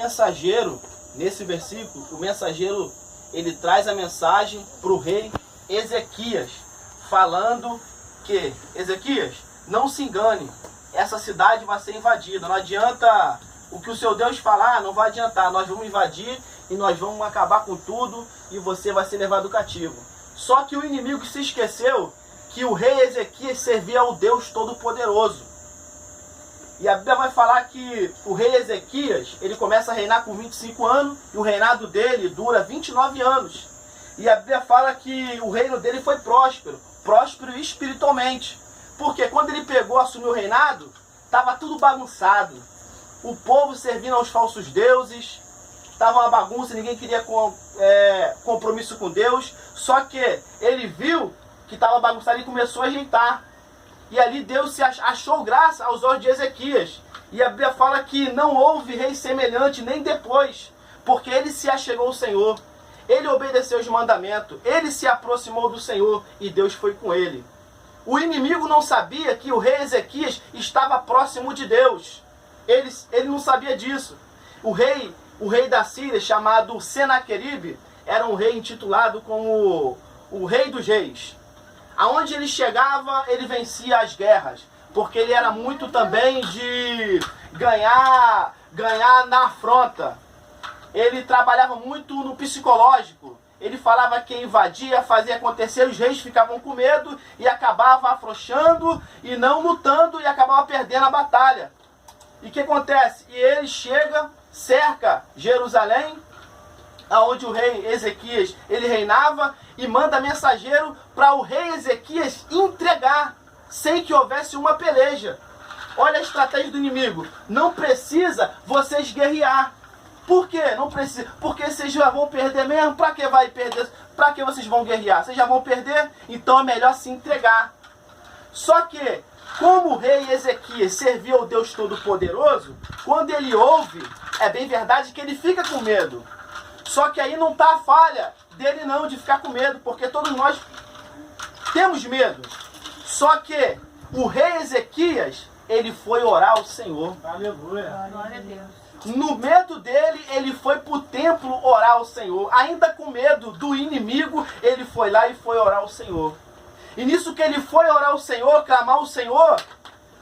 mensageiro, nesse versículo, o mensageiro, ele traz a mensagem para o rei Ezequias, falando que, Ezequias, não se engane, essa cidade vai ser invadida, não adianta o que o seu Deus falar, não vai adiantar, nós vamos invadir e nós vamos acabar com tudo e você vai ser levado cativo. Só que o inimigo se esqueceu que o rei Ezequias servia ao Deus Todo-Poderoso. E a Bíblia vai falar que o rei Ezequias, ele começa a reinar com 25 anos e o reinado dele dura 29 anos. E a Bíblia fala que o reino dele foi próspero, próspero espiritualmente. Porque quando ele assumiu o reinado, estava tudo bagunçado. O povo servindo aos falsos deuses, estava uma bagunça, ninguém queria compromisso com Deus. Só que ele viu que estava bagunçado e começou a ajeitar. E ali Deus achou graça aos olhos de Ezequias. E a Bíblia fala que não houve rei semelhante nem depois, porque ele se achegou ao Senhor. Ele obedeceu os mandamentos, ele se aproximou do Senhor e Deus foi com ele. O inimigo não sabia que o rei Ezequias estava próximo de Deus. Ele não sabia disso. O rei da Síria, chamado Senaqueribe, era um rei intitulado como o rei dos reis. Aonde ele chegava, ele vencia as guerras, porque ele era muito também de ganhar na afronta. Ele trabalhava muito no psicológico. Ele falava que invadia, fazia acontecer, os reis ficavam com medo e acabavam afrouxando e não lutando e acabavam perdendo a batalha. E o que acontece? E ele chega, cerca Jerusalém, aonde o rei Ezequias ele reinava, e manda mensageiro para o rei Ezequias entregar, sem que houvesse uma peleja. Olha a estratégia do inimigo. Não precisa vocês guerrear. Por quê? Não precisa. Porque vocês já vão perder mesmo. Para que vai perder? Para que vocês vão guerrear? Vocês já vão perder? Então é melhor se entregar. Só que, como o rei Ezequias servia ao Deus Todo-Poderoso, quando ele ouve, é bem verdade que ele fica com medo. Só que aí não está a falha dele não, de ficar com medo, porque todos nós temos medo. Só que o rei Ezequias, ele foi orar ao Senhor. Aleluia. Glória a Deus. No medo dele, ele foi para o templo orar ao Senhor. Ainda com medo do inimigo, ele foi lá e foi orar ao Senhor. E nisso que ele foi orar ao Senhor, clamar ao Senhor,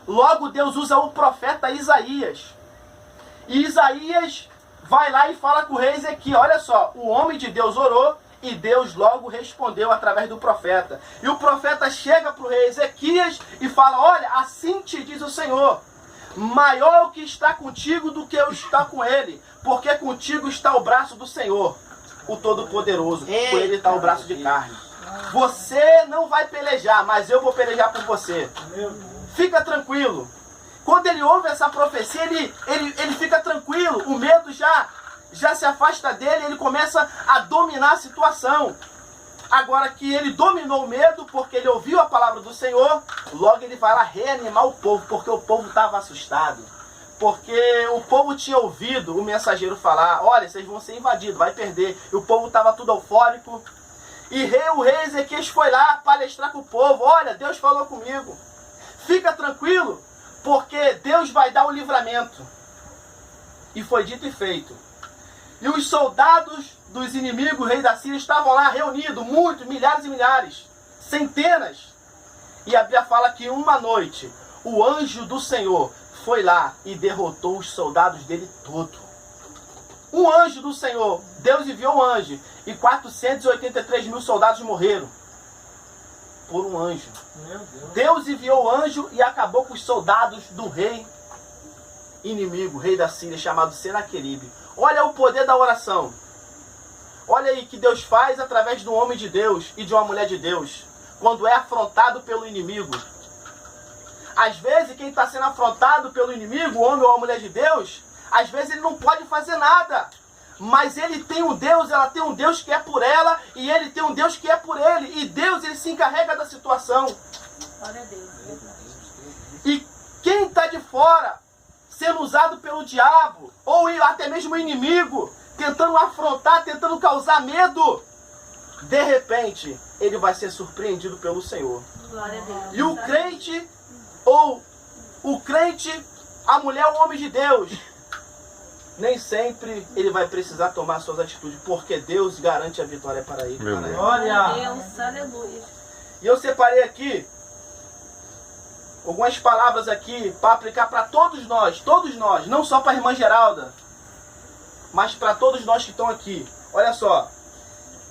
logo Deus usa o profeta Isaías. E Isaías vai lá e fala com o rei Ezequias. Olha só, o homem de Deus orou e Deus logo respondeu através do profeta. E o profeta chega para o rei Ezequias e fala: olha, assim te diz o Senhor, maior é o que está contigo do que eu estar com ele, porque contigo está o braço do Senhor, o Todo-Poderoso, com ele está o braço de carne. Você não vai pelejar, mas eu vou pelejar por você. Fica tranquilo. Quando ele ouve essa profecia, ele fica tranquilo, o medo já se afasta dele, ele começa a dominar a situação. Agora que ele dominou o medo, porque ele ouviu a palavra do Senhor, logo ele vai lá reanimar o povo, porque o povo estava assustado. Porque o povo tinha ouvido o mensageiro falar: olha, vocês vão ser invadidos, vai perder. E o povo estava tudo eufórico. E o rei Ezequias foi lá palestrar com o povo: olha, Deus falou comigo. Fica tranquilo, porque Deus vai dar o livramento. E foi dito e feito. E os soldados dos inimigos, o rei da Síria, estavam lá reunidos, muitos, milhares e milhares, centenas. E a Bíblia fala que uma noite, o anjo do Senhor foi lá e derrotou os soldados dele todo. Um anjo do Senhor, Deus enviou um anjo, e 483 mil soldados morreram por um anjo. Meu Deus. Deus enviou o anjo e acabou com os soldados do rei inimigo, rei da Síria, chamado Senaqueribe. Olha o poder da oração. Olha aí que Deus faz através de um homem de Deus e de uma mulher de Deus, quando é afrontado pelo inimigo. Às vezes, quem está sendo afrontado pelo inimigo, o homem ou a mulher de Deus, às vezes ele não pode fazer nada. Mas ele tem um Deus, ela tem um Deus que é por ela, e ele tem um Deus que é por ele. E Deus, ele se encarrega da situação. Glória a Deus. E quem está de fora, sendo usado pelo diabo, ou até mesmo o inimigo, tentando afrontar, tentando causar medo, de repente, ele vai ser surpreendido pelo Senhor. Glória a Deus. E o crente, ou o crente, a mulher, o homem de Deus, nem sempre ele vai precisar tomar suas atitudes, porque Deus garante a vitória para ele. Meu Para Deus. ela. Glória a Deus, aleluia. E eu separei aqui algumas palavras aqui para aplicar para todos nós, não só para a irmã Geralda, mas para todos nós que estão aqui. Olha só,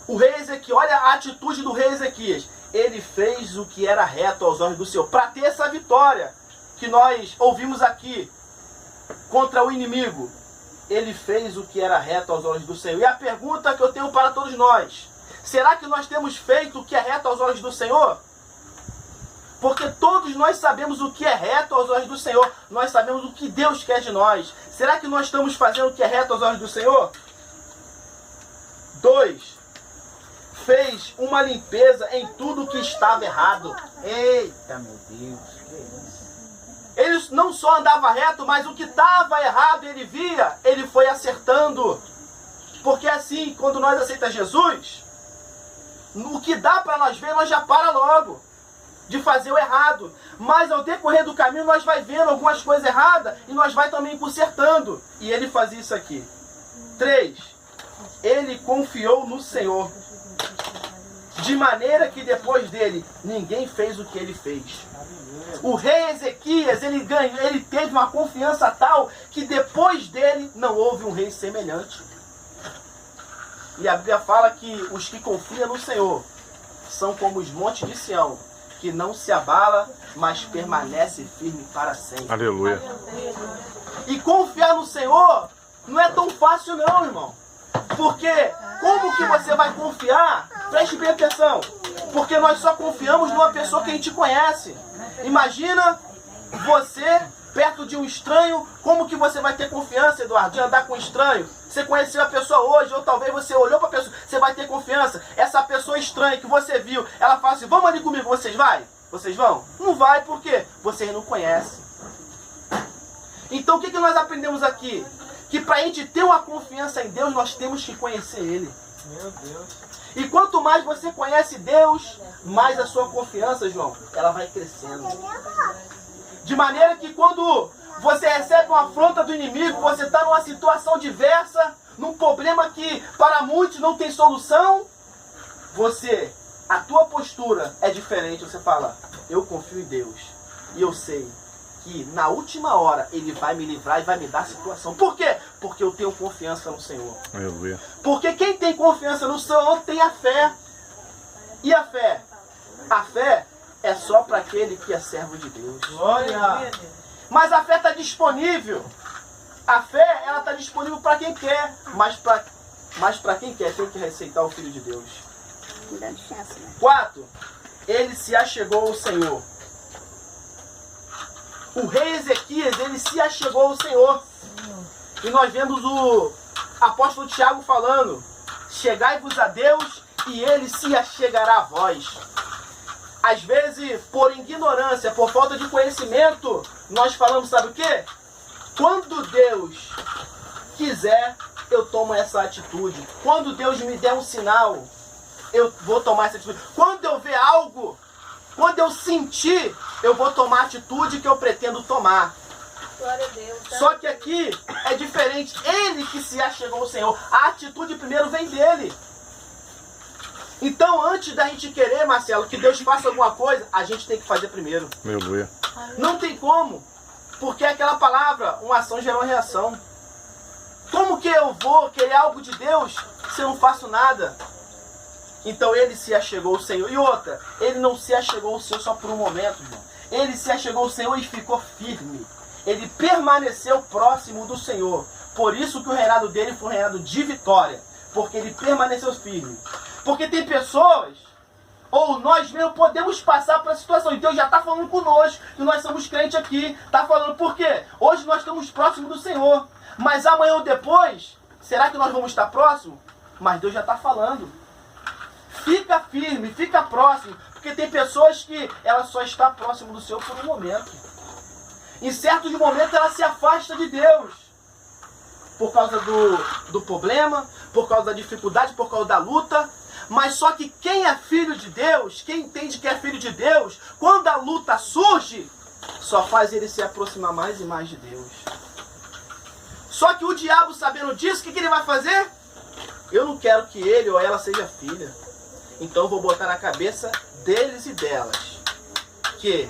o rei Ezequias, olha a atitude do rei Ezequias. Ele fez o que era reto aos olhos do Senhor, para ter essa vitória que nós ouvimos aqui contra o inimigo. Ele fez o que era reto aos olhos do Senhor. E a pergunta que eu tenho para todos nós: será que nós temos feito o que é reto aos olhos do Senhor? Porque todos nós sabemos o que é reto aos olhos do Senhor. Nós sabemos o que Deus quer de nós. Será que nós estamos fazendo o que é reto aos olhos do Senhor? 2. Fez uma limpeza em tudo que estava errado. Eita, meu Deus. Que isso? Ele não só andava reto, mas o que estava errado ele via, ele foi acertando. Porque assim, quando nós aceitamos Jesus, o que dá para nós ver, nós já para logo de fazer o errado. Mas ao decorrer do caminho, nós vai vendo algumas coisas erradas e nós vai também consertando. E ele fazia isso aqui. 3. Ele confiou no Senhor, de maneira que depois dele, ninguém fez o que ele fez. O rei Ezequias, ele teve uma confiança tal que depois dele não houve um rei semelhante. E a Bíblia fala que os que confiam no Senhor são como os montes de Sião, que não se abala, mas permanece firme para sempre. Aleluia. E confiar no Senhor não é tão fácil não, irmão. Porque como que você vai confiar? Preste bem atenção. Porque nós só confiamos numa pessoa que a gente conhece. Imagina você perto de um estranho, como que você vai ter confiança, Eduardo, de andar com um estranho? Você conheceu a pessoa hoje, ou talvez você olhou para a pessoa, você vai ter confiança. Essa pessoa estranha que você viu, ela fala assim: vamos ali comigo, vocês vai? Vocês vão? Não vai, por quê? Vocês não conhecem. Então o que nós aprendemos aqui? Que para a gente ter uma confiança em Deus, nós temos que conhecer Ele. Meu Deus. E quanto mais você conhece Deus, mais a sua confiança, João, ela vai crescendo. De maneira que quando você recebe uma afronta do inimigo, você está numa situação diversa, num problema que para muitos não tem solução, a tua postura é diferente. Você fala: eu confio em Deus e eu sei que na última hora Ele vai me livrar e vai me dar a situação. Por quê? Porque eu tenho confiança no Senhor. Aleluia. Porque quem tem confiança no Senhor tem a fé. E a fé? A fé é só para aquele que é servo de Deus. Glória. Mas a fé está disponível. A fé, ela está disponível para quem quer. Mas para quem quer, tem que receitar o Filho de Deus. 4. Ele se achegou ao Senhor. O rei Ezequias, ele se achegou ao Senhor. E nós vemos o apóstolo Tiago falando: chegai-vos a Deus e Ele se achegará a vós. Às vezes, por ignorância, por falta de conhecimento, nós falamos, sabe o quê? Quando Deus quiser, eu tomo essa atitude. Quando Deus me der um sinal, eu vou tomar essa atitude. Quando eu ver algo, quando eu sentir, eu vou tomar a atitude que eu pretendo tomar. Glória a Deus. Só que aqui é diferente. Ele que se achegou ao Senhor. A atitude primeiro vem dele. Então, antes da gente querer, Marcelo, que Deus faça alguma coisa, a gente tem que fazer primeiro. Aleluia. Não tem como. Porque aquela palavra, uma ação gera uma reação. Como que eu vou querer algo de Deus se eu não faço nada? Então ele se achegou ao Senhor. E outra, ele não se achegou ao Senhor só por um momento, irmão. Ele se achegou ao Senhor e ficou firme. Ele permaneceu próximo do Senhor. Por isso que o reinado dele foi um reinado de vitória. Porque ele permaneceu firme. Porque tem pessoas, ou nós mesmo podemos passar por essa situação. E Deus já está falando conosco, que nós somos crentes aqui. Está falando por quê? Hoje nós estamos próximos do Senhor. Mas amanhã ou depois, será que nós vamos estar próximos? Mas Deus já está falando. Fica firme, fica próximo. Porque tem pessoas que ela só está próximo do Senhor por um momento. Em certos momentos ela se afasta de Deus. Por causa do problema, por causa da dificuldade, por causa da luta. Mas só que quem é filho de Deus, quem entende que é filho de Deus, quando a luta surge, só faz ele se aproximar mais e mais de Deus. Só que o diabo, sabendo disso, o que ele vai fazer? Eu não quero que ele ou ela seja filha. Então eu vou botar na cabeça deles e delas que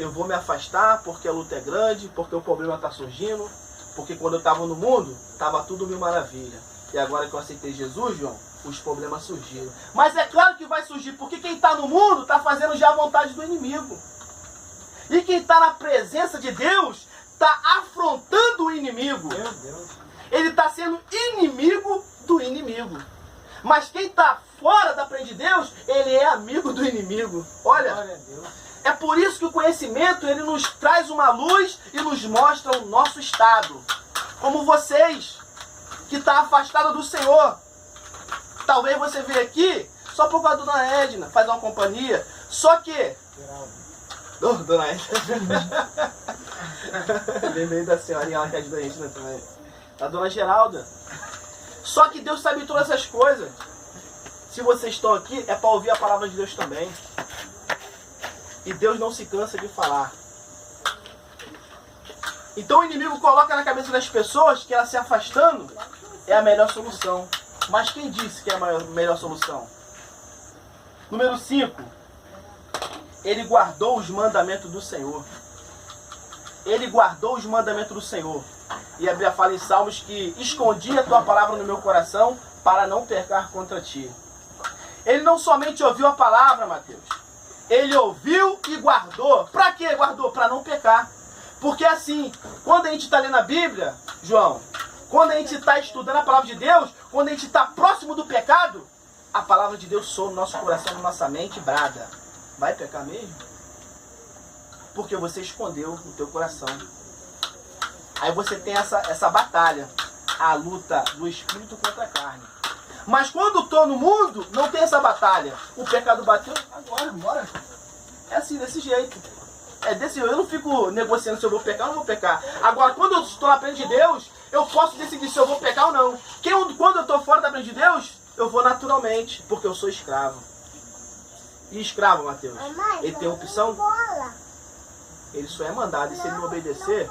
eu vou me afastar porque a luta é grande, porque o problema está surgindo, porque quando eu estava no mundo, estava tudo mil maravilha. E agora que eu aceitei Jesus, João, os problemas surgiram. Mas é claro que vai surgir, porque quem está no mundo está fazendo já a vontade do inimigo. E quem está na presença de Deus está afrontando o inimigo. Meu Deus. Ele está sendo inimigo do inimigo. Mas quem está fora da presença de Deus, ele é amigo do inimigo. Olha, Glória a Deus. é por isso que o conhecimento ele nos traz uma luz e nos mostra o nosso estado. Como vocês, que estão afastados do Senhor. Talvez você veja aqui só por causa da Dona Edna, faz uma companhia. Só que... Geraldo. Oh, Dona Edna. Lembrei da senhorinha, ela que ajuda a gente, né, também. Da Dona Geralda. Só que Deus sabe todas essas coisas. Se vocês estão aqui, é para ouvir a palavra de Deus também. E Deus não se cansa de falar. Então o inimigo coloca na cabeça das pessoas que ela se afastando é a melhor solução. Mas quem disse que é a melhor solução? Número 5. Ele guardou os mandamentos do Senhor. Ele guardou os mandamentos do Senhor. E a Bíblia fala em Salmos que escondi a tua palavra no meu coração para não pecar contra ti. Ele não somente ouviu a palavra, Mateus. Ele ouviu e guardou. Para quê guardou? Para não pecar. Porque assim, quando a gente está lendo a Bíblia, João, quando a gente está estudando a palavra de Deus, quando a gente está próximo do pecado, a palavra de Deus soa no nosso coração, na nossa mente e brada. Vai pecar mesmo? Porque você escondeu no teu coração. Aí você tem essa batalha, a luta do espírito contra a carne. Mas quando estou no mundo, não tem essa batalha. O pecado bateu, agora, bora. É assim, desse jeito. É desse jeito. Eu não fico negociando se eu vou pecar ou não vou pecar. Agora, quando eu estou na presença de Deus, eu posso decidir se eu vou pecar ou não. Quando eu estou fora da presença de Deus, eu vou naturalmente, porque eu sou escravo. E escravo, Mateus, ele tem opção? Ele só é mandado, e se ele não obedecer,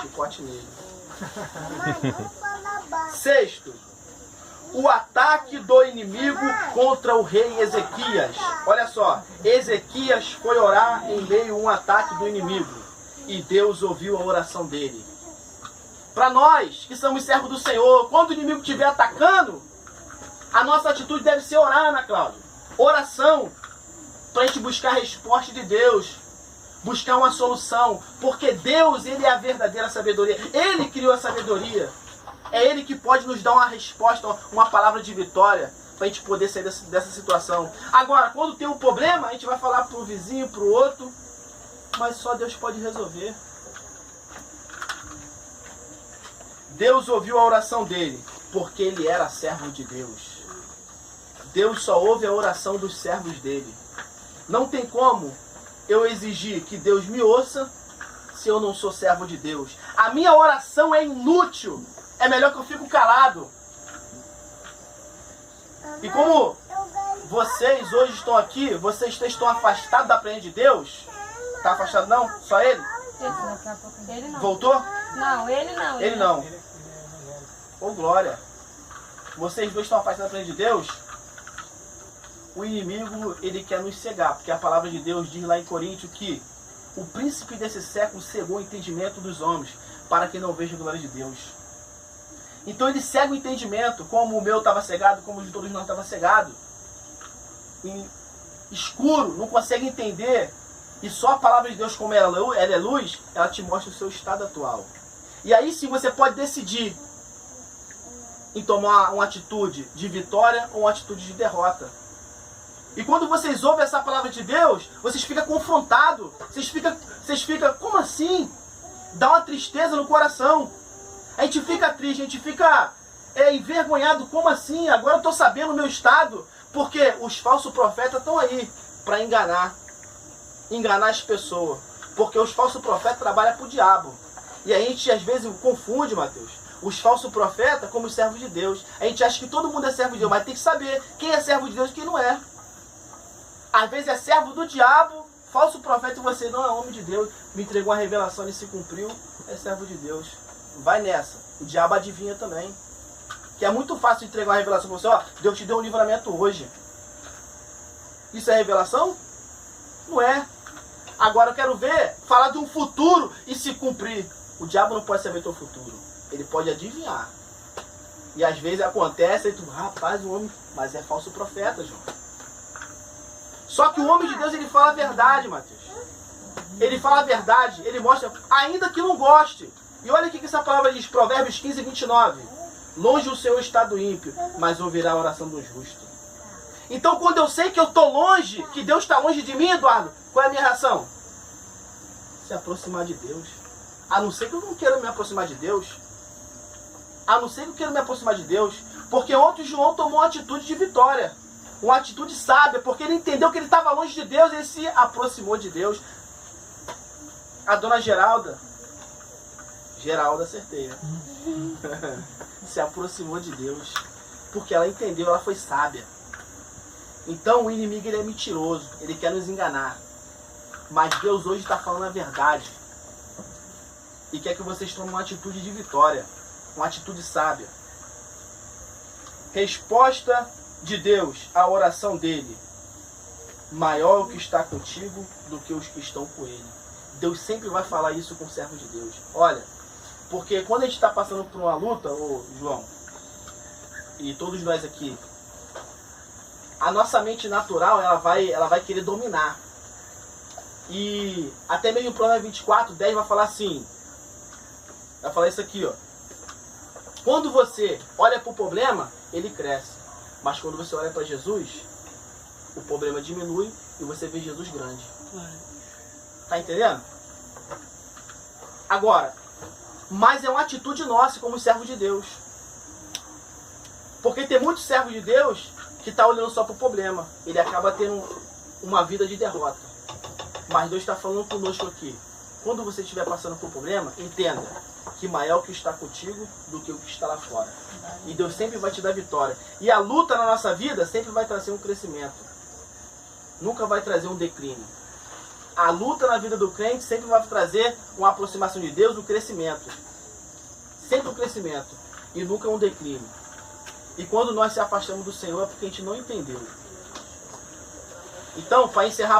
chicote nele. 6. O ataque do inimigo contra o rei Ezequias. Olha só, Ezequias foi orar em meio a um ataque do inimigo. E Deus ouviu a oração dele. Para nós, que somos servos do Senhor, quando o inimigo estiver atacando, a nossa atitude deve ser orar, Ana Cláudia. Oração, para a gente buscar a resposta de Deus. Buscar uma solução. Porque Deus, Ele é a verdadeira sabedoria. Ele criou a sabedoria. É Ele que pode nos dar uma resposta, uma palavra de vitória, para a gente poder sair dessa situação. Agora, quando tem um problema, a gente vai falar para o vizinho, para o outro, mas só Deus pode resolver. Deus ouviu a oração dele, porque ele era servo de Deus. Deus só ouve a oração dos servos dele. Não tem como eu exigir que Deus me ouça se eu não sou servo de Deus. A minha oração é inútil. É melhor que eu fique calado. E como vocês hoje estão aqui, vocês estão afastados da presença de Deus. Está afastado não? Só ele? Ele não. Voltou? Não, ele não. Ele não. Ô glória. Vocês dois estão afastados da presença de Deus. O inimigo, ele quer nos cegar. Porque a palavra de Deus diz lá em Coríntios que o príncipe desse século cegou o entendimento dos homens para que não vejam a glória de Deus. Então ele cega o entendimento, como o meu estava cegado, como o de todos nós estava cegado. Escuro, não consegue entender. E só a palavra de Deus, como ela é luz, ela te mostra o seu estado atual. E aí sim você pode decidir em tomar uma atitude de vitória ou uma atitude de derrota. E quando vocês ouvem essa palavra de Deus, vocês ficam confrontados. Vocês ficam, como assim? Dá uma tristeza no coração. A gente fica triste, a gente fica envergonhado. Como assim? Agora eu estou sabendo o meu estado. Porque os falsos profetas estão aí para enganar as pessoas. Porque os falsos profetas trabalham para o diabo. E a gente às vezes confunde, Mateus, os falsos profetas como os servos de Deus. A gente acha que todo mundo é servo de Deus, mas tem que saber quem é servo de Deus e quem não é. Às vezes é servo do diabo, falso profeta, e você não é homem de Deus. Me entregou uma revelação e se cumpriu, é servo de Deus. vai nessa. O diabo adivinha também. Que é muito fácil entregar uma revelação para você, ó, Deus te deu um livramento hoje. Isso é revelação? Não é. Agora eu quero ver, falar de um futuro e se cumprir. O diabo não pode saber teu futuro. Ele pode adivinhar. E às vezes acontece, e tu, rapaz, o homem, mas é falso profeta, João. Só que o homem de Deus, ele fala a verdade, Mateus. Ele fala a verdade, ele mostra, ainda que não goste. E olha o que essa palavra diz, Provérbios 15, 29. Longe o Senhor está do ímpio, mas ouvirá a oração do justo. Então quando eu sei que eu estou longe, que Deus está longe de mim, Eduardo, qual é a minha reação? Se aproximar de Deus. A não ser que eu não queira me aproximar de Deus. A não ser que eu queira me aproximar de Deus. Porque ontem João tomou uma atitude de vitória. Uma atitude sábia, porque ele entendeu que ele estava longe de Deus e ele se aproximou de Deus. A dona Geralda, acertei, né? Se aproximou de Deus. Porque ela entendeu, ela foi sábia. Então o inimigo, ele é mentiroso, ele quer nos enganar. Mas Deus hoje está falando a verdade. E quer que vocês tomem uma atitude de vitória. Uma atitude sábia. Resposta de Deus à oração dele. Maior o que está contigo do que os que estão com ele. Deus sempre vai falar isso com o servo de Deus. Olha, porque quando a gente está passando por uma luta, ô João, e todos nós aqui, a nossa mente natural, ela vai querer dominar. E até mesmo o Provérbios 24, 10 vai falar assim. Vai falar isso aqui, ó. Quando você olha para o problema, ele cresce. Mas quando você olha para Jesus, o problema diminui e você vê Jesus grande. Tá entendendo? Agora, mas é uma atitude nossa como servo de Deus. Porque tem muitos servos de Deus que está olhando só para o problema. Ele acaba tendo uma vida de derrota. Mas Deus está falando conosco aqui. Quando você estiver passando por problema, entenda que maior o que está contigo do que o que está lá fora. E Deus sempre vai te dar vitória. E a luta na nossa vida sempre vai trazer um crescimento. Nunca vai trazer um declínio. A luta na vida do crente sempre vai trazer uma aproximação de Deus, um crescimento. Sempre um crescimento. E nunca um declínio. E quando nós se afastamos do Senhor é porque a gente não entendeu. Então, para encerrar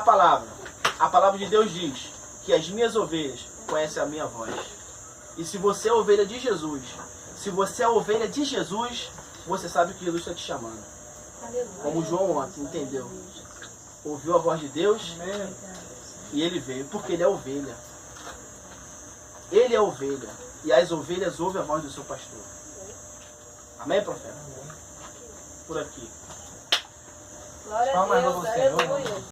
a palavra de Deus diz que as minhas ovelhas conhecem a minha voz. E se você é ovelha de Jesus, você sabe que Jesus está te chamando. Como João ontem entendeu. Ouviu a voz de Deus e ele veio, porque ele é ovelha. Ele é ovelha. E as ovelhas ouvem a voz do seu pastor. Amém, profeta? Por aqui. Glória a Deus, aleluia.